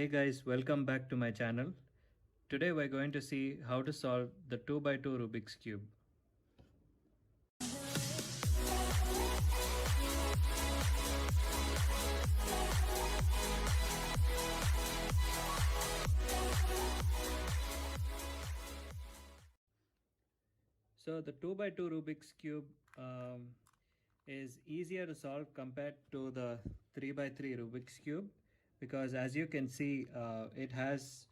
Hey guys, welcome back to my channel. Today we're going to see how to solve the 2 by 2 Rubik's Cube. So the 2 by 2 Rubik's Cube is easier to solve compared to the 3 by 3 Rubik's Cube because as you can see it has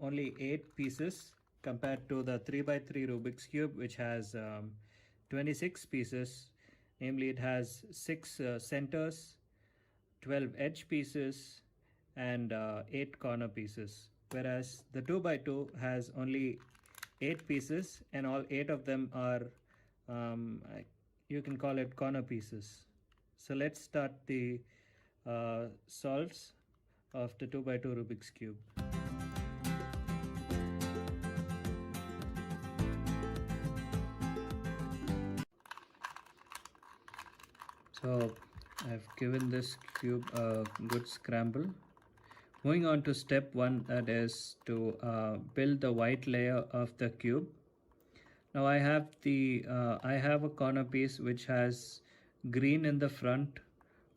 only 8 pieces compared to the 3 by 3 Rubik's Cube which has 26 pieces. Namely, it has 6 centers, 12 edge pieces and 8 corner pieces, whereas the 2 by 2 has only 8 pieces and all 8 of them are you can call it corner pieces. So let's start the solves of the 2 by 2 Rubik's Cube. So I've given this cube a good scramble. Moving on to step 1, that is to build the white layer of the cube. Now I have a corner piece which has green in the front,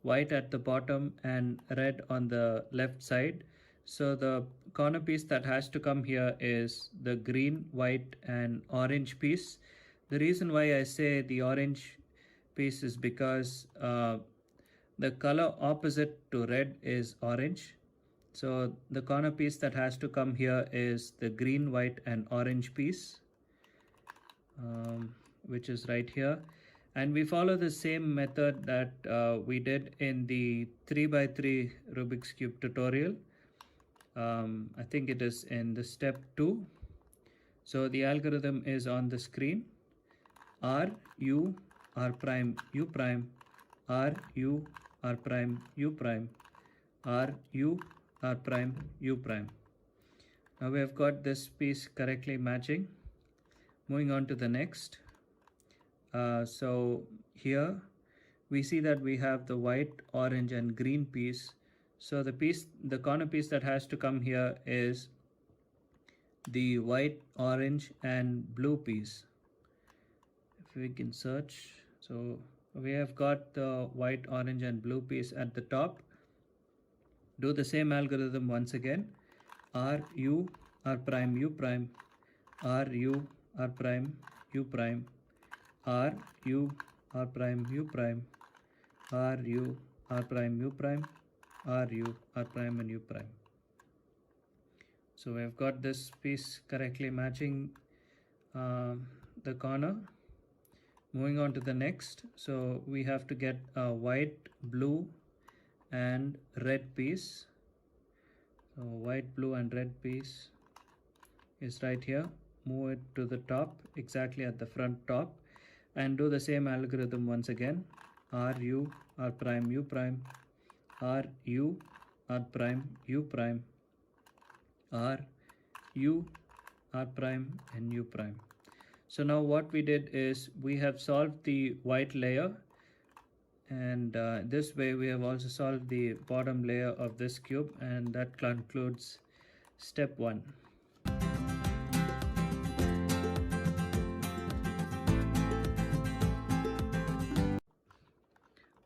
white at the bottom and red on the left side. So the corner piece that has to come here is the green, white and orange piece. The reason why I say the orange piece is because the color opposite to red is orange. So the corner piece that has to come here is the green, white and orange piece, which is right here. And we follow the same method that we did in the 3 by 3 Rubik's Cube tutorial. I think it is in the step 2. So the algorithm is on the screen. R, U, R prime, U prime, R, U, R prime, U prime, R, U, R prime, U prime. Now we have got this piece correctly matching. Moving on to the next. So here we see that we have the white, orange and green piece. So the corner piece that has to come here is the white, orange and blue piece. If we can search, so we have got the white, orange and blue piece at the top. Do the same algorithm once again. R, U, R prime, U prime, R, U, R prime, U prime, R, U, R prime, U prime, R, U, R prime, U prime, R, U, R prime and U prime. So we have got this piece correctly matching the corner. Moving on to the next. So we have to get a white, blue and red piece. So white, blue and red piece is right here. Move it to the top, exactly at the front top, and do the same algorithm once again. R, U, R prime, U prime, R, U, R prime, U prime, R, U, R prime and U prime. So now what we did is we have solved the white layer, and this way we have also solved the bottom layer of this cube, and that concludes step 1.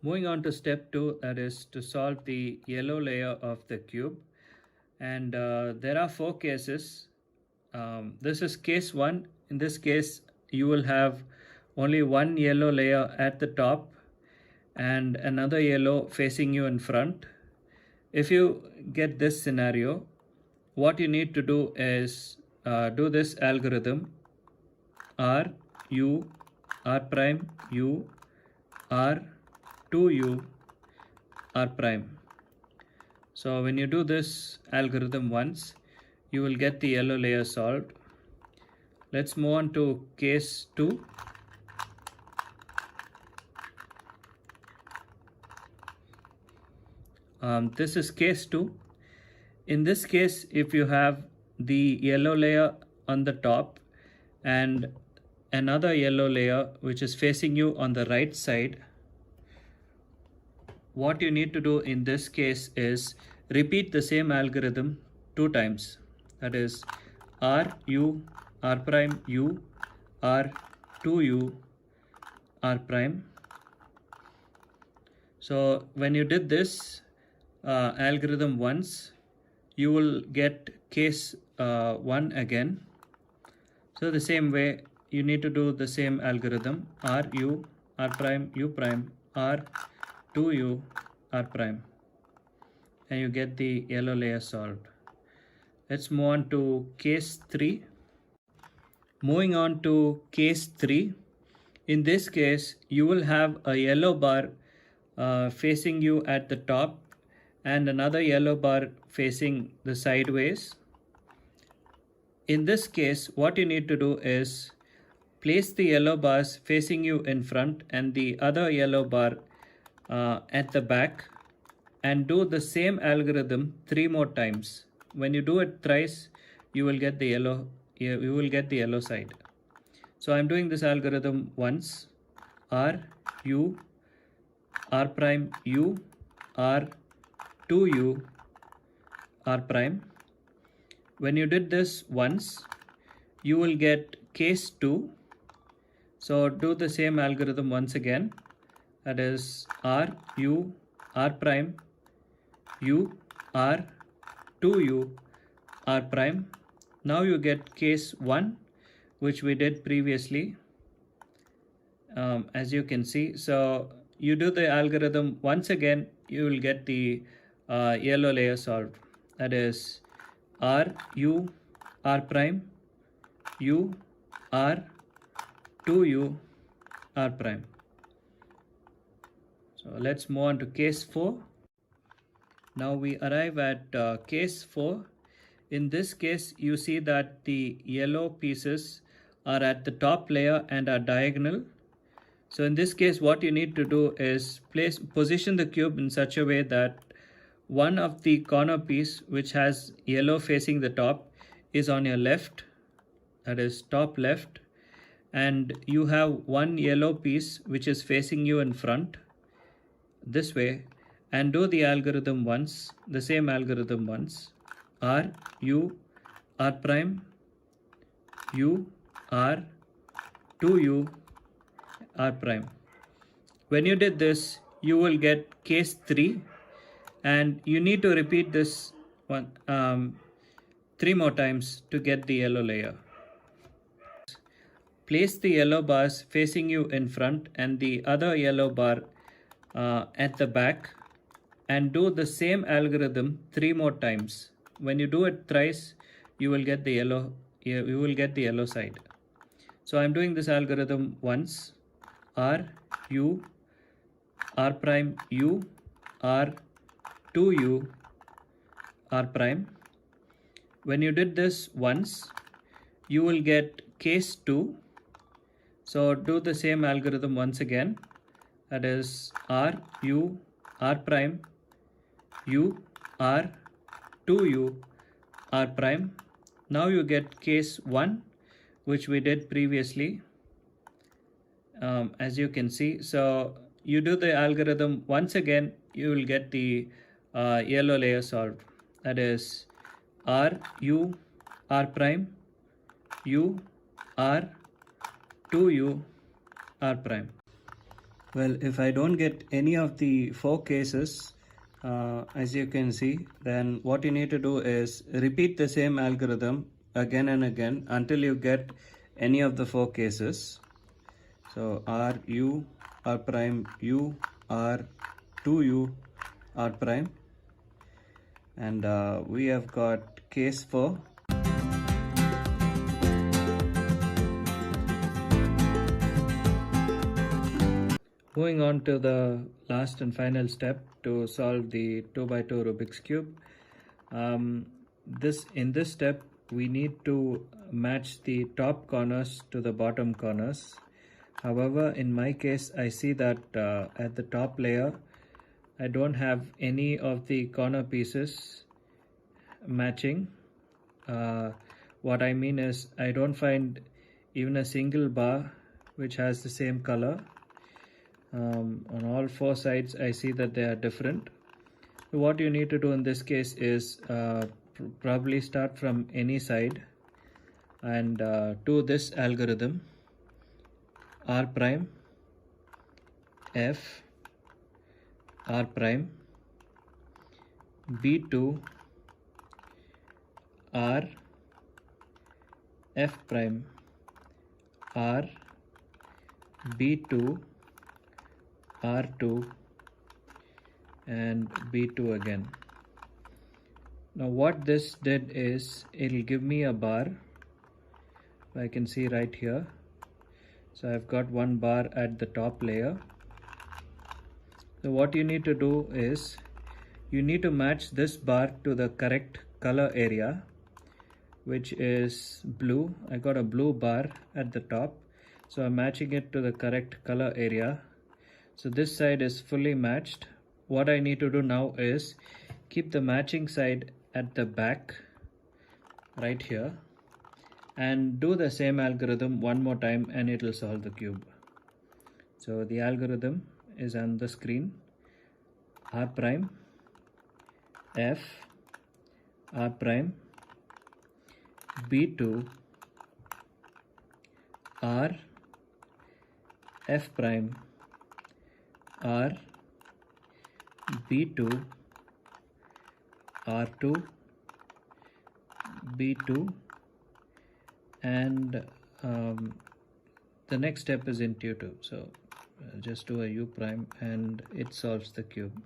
Moving on to step 2, that is to solve the yellow layer of the cube. And there are 4 cases. This is case 1. In this case, you will have only one yellow layer at the top and another yellow facing you in front. If you get this scenario, what you need to do is do this algorithm. R, U, R prime, U, R, 2U, R prime. So when you do this algorithm once, you will get the yellow layer solved. Let's move on to case 2. This is case 2. In this case, if you have the yellow layer on the top and another yellow layer which is facing you on the right side, what you need to do in this case is repeat the same algorithm 2 times. That is r u r prime u r 2u r prime. So when you did this algorithm once, you will get case 1 again. So the same way you need to do the same algorithm r u r prime u prime r 2u r prime, and you get the yellow layer solved. Let's move on to case 3. Moving on to case 3, in this case you will have a yellow bar facing you at the top and another yellow bar facing the sideways. In this case, what you need to do is place the yellow bars facing you in front and the other yellow bar at the back, and do the same algorithm 3 more times. When you do it thrice, you will get the yellow side. So I'm doing this algorithm once, r u r prime u r 2u r prime. When you did this once, you will get case 2. So do the same algorithm once again. That is r u r prime u r 2u r prime. Now you get case 1, which we did previously, as you can see. So you do the algorithm once again, you will get the yellow layer solved. That is r u r prime u r 2u r prime. So let's move on to case 4. Now we arrive at case 4. In this case, you see that the yellow pieces are at the top layer and are diagonal. So in this case, what you need to do is position the cube in such a way that one of the corner piece, which has yellow facing the top, is on your left, that is top left, and you have one yellow piece which is facing you in front this way, and do the algorithm once, the same algorithm once, r u r prime u r 2u r prime. When you did this, you will get case 3, and you need to repeat this one 3 more times to get the yellow layer. Place the yellow bars facing you in front and the other yellow bar at the back, and do the same algorithm 3 more times. When you do it thrice, you will get the yellow side. So I'm doing this algorithm once, r u r prime u r 2u r prime. When you did this once, you will get case 2. So do the same algorithm once again. That is r u r prime u r 2u r prime. Now you get case 1, which we did previously, as you can see. So you do the algorithm once again, you will get the yellow layer solved. That is r u r prime u r 2u r prime. Well, if I don't get any of the 4 cases, as you can see, then what you need to do is repeat the same algorithm again and again until you get any of the 4 cases. So r u r prime u r 2u r prime, and we have got case 4. Moving on to the last and final step to solve the 2x2 Rubik's Cube. In this step, we need to match the top corners to the bottom corners. However, in my case, I see that at the top layer, I don't have any of the corner pieces matching. What I mean is, I don't find even a single bar which has the same color. On all 4 sides, I see that they are different. What you need to do in this case is probably start from any side and do this algorithm: R prime, F, R prime, B2, R, F prime, R, B2, R2, and B2 again. Now what this did is it'll give me a bar. I can see right here. So I've got one bar at the top layer. So what you need to do is you need to match this bar to the correct color area, which is blue. I got a blue bar at the top, so I'm matching it to the correct color area. So this side is fully matched. What I need to do now is keep the matching side at the back right here and do the same algorithm one more time and it will solve the cube. So the algorithm is on the screen: R prime, F, R prime, B2, R, F prime, R, B2, R2, B2, and the next step is intuitive. So just do a U prime and it solves the cube.